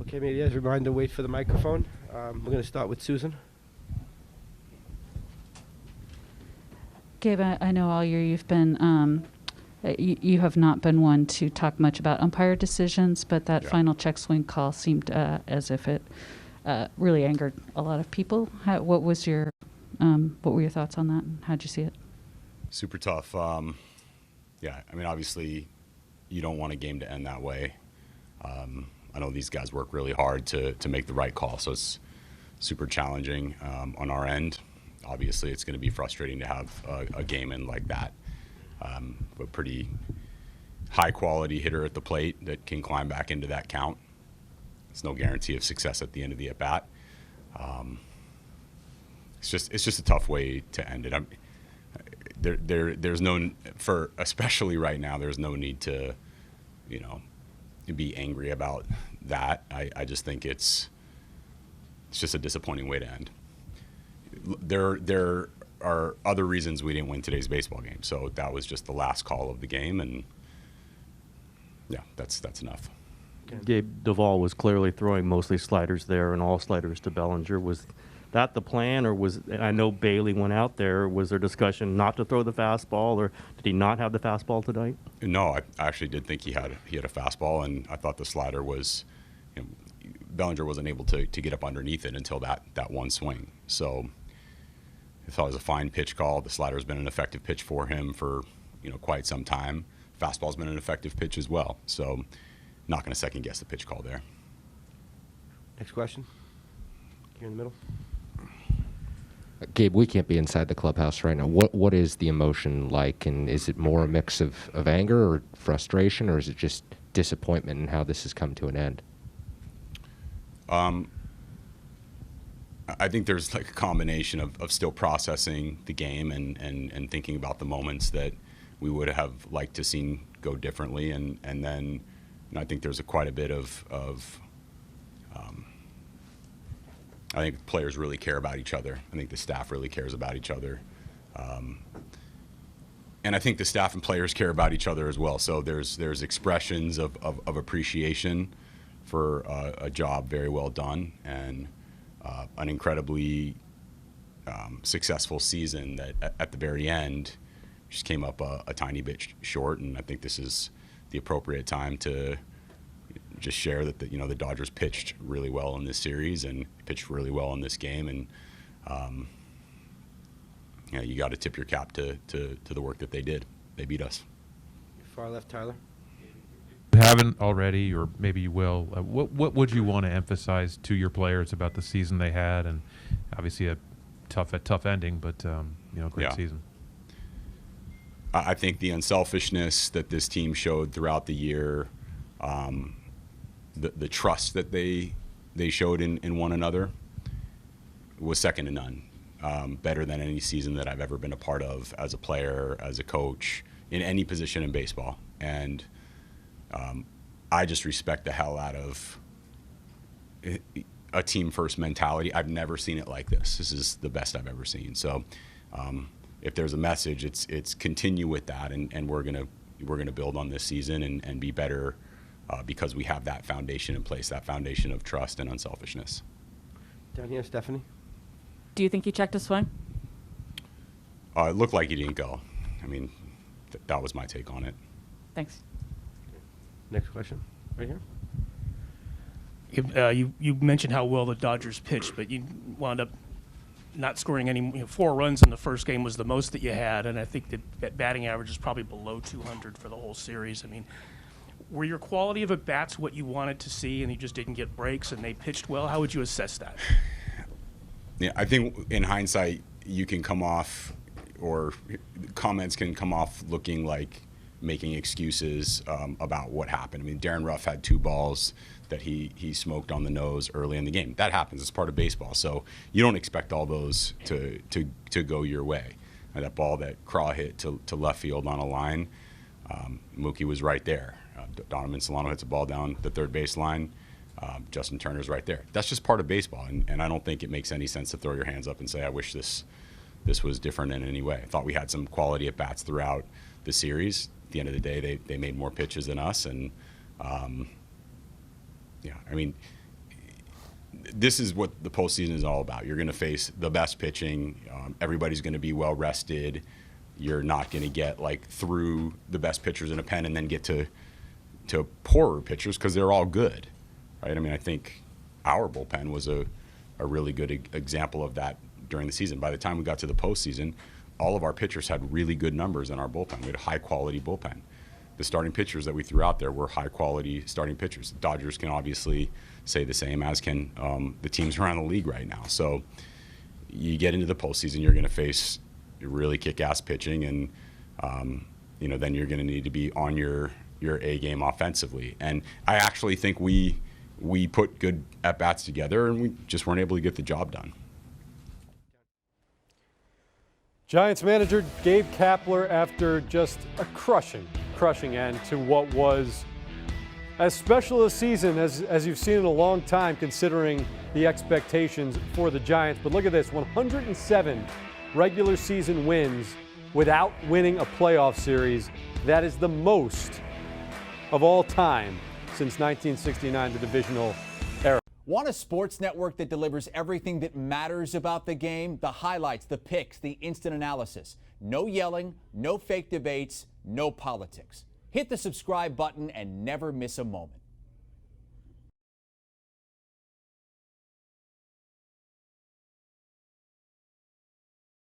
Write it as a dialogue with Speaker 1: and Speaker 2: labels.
Speaker 1: Okay, maybe as a reminder, wait for the microphone. We're going to start with Susan.
Speaker 2: Gabe, I know all year you've been, you have not been one to talk much about umpire decisions, but that final check swing call seemed as if it really angered a lot of people. What were your thoughts on that, and how'd you see it?
Speaker 3: Super tough. Yeah, I mean, obviously, you don't want a game to end that way. I know these guys work really hard to make the right call, so it's super challenging on our end. Obviously, it's going to be frustrating to have a game end like that. A pretty high-quality hitter at the plate that can climb back into that count. It's no guarantee of success at the end of the at-bat. It's just a tough way to end it. There's no, for especially right now, there's no need to, be angry about that. I just think it's just a disappointing way to end. There are other reasons we didn't win today's baseball game, so that was just the last call of the game, and yeah, that's enough.
Speaker 4: Gabe, Duvall was clearly throwing mostly sliders there and all sliders to Bellinger. Was that the plan, or I know Bailey went out there, was there discussion not to throw the fastball, or did he not have the fastball tonight?
Speaker 3: No, I actually did think he had a fastball, and I thought the slider was, Bellinger wasn't able to get up underneath it until that one swing. So I thought it was a fine pitch call. The slider's been an effective pitch for him for quite some time. Fastball's been an effective pitch as well. So not going to second guess the pitch call there.
Speaker 1: Next question. Here in the middle.
Speaker 5: Gabe, we can't be inside the clubhouse right now. What is the emotion like, and is it more a mix of anger or frustration, or is it just disappointment in how this has come to an end?
Speaker 3: I think there's like a combination of still processing the game and thinking about the moments that we would have liked to seen go differently, and then I think there's quite a bit of I think players really care about each other. I think the staff really cares about each other. And I think the staff and players care about each other as well. So there's expressions of appreciation for a job very well done and an incredibly successful season that at the very end just came up a tiny bit short. And I think this is the appropriate time to just share that the Dodgers pitched really well in this series and pitched really well in this game, and you got to tip your cap to the work that they did. They beat us.
Speaker 1: Far left, Tyler.
Speaker 6: You haven't already, or maybe you will. What would you want to emphasize to your players about the season they had, and obviously a tough ending, but great season.
Speaker 3: I think the unselfishness that this team showed throughout the year. The trust that they showed in one another was second to none. Better than any season that I've ever been a part of as a player, as a coach, in any position in baseball. And I just respect the hell out of a team-first mentality. I've never seen it like this. This is the best I've ever seen. So if there's a message, it's continue with that, and we're gonna build on this season and be better. Because we have that foundation in place, that foundation of trust and unselfishness.
Speaker 1: Down here, Stephanie.
Speaker 7: Do you think he checked a swing?
Speaker 3: It looked like he didn't go. I mean, that was my take on it.
Speaker 7: Thanks.
Speaker 1: Next question, right
Speaker 8: here. You mentioned how well the Dodgers pitched, but you wound up not scoring any. 4 runs in the first game was the most that you had, and I think that batting average is probably below 200 for the whole series. I mean, were your quality of at-bats what you wanted to see, and you just didn't get breaks, and they pitched well? How would you assess that?
Speaker 3: Yeah, I think in hindsight, you can come off, or comments can come off looking like making excuses about what happened. I mean, Darren Ruff had 2 balls that he smoked on the nose early in the game. That happens. It's part of baseball. So you don't expect all those to go your way. And that ball that Craw hit to left field on a line, Mookie was right there. Donovan Solano hits a ball down the third base line. Justin Turner's right there. That's just part of baseball, and I don't think it makes any sense to throw your hands up and say, I wish this was different in any way. I thought we had some quality at-bats throughout the series. At the end of the day, they made more pitches than us, and I mean, this is what the postseason is all about. You're going to face the best pitching. Everybody's going to be well rested. You're not going to get like through the best pitchers in a pen and then get to poorer pitchers because they're all good, right? I mean, I think our bullpen was a really good example of that during the season. By the time we got to the postseason, all of our pitchers had really good numbers in our bullpen. We had a high-quality bullpen. The starting pitchers that we threw out there were high-quality starting pitchers. The Dodgers can obviously say the same, as can the teams around the league right now. So you get into the postseason, you're going to face really kick-ass pitching, and then you're going to need to be on your A game offensively. And I actually think we put good at-bats together, and we just weren't able to get the job done.
Speaker 9: Giants manager Gabe Kapler, after just a crushing end to what was as special a season as you've seen in a long time, considering the expectations for the Giants. But look at this, 107 regular season wins without winning a playoff series. That is the most of all time since 1969, the divisional era.
Speaker 10: Want a sports network that delivers everything that matters about the game? The highlights, the picks, the instant analysis. No yelling, no fake debates, no politics. Hit the subscribe button and never miss a moment.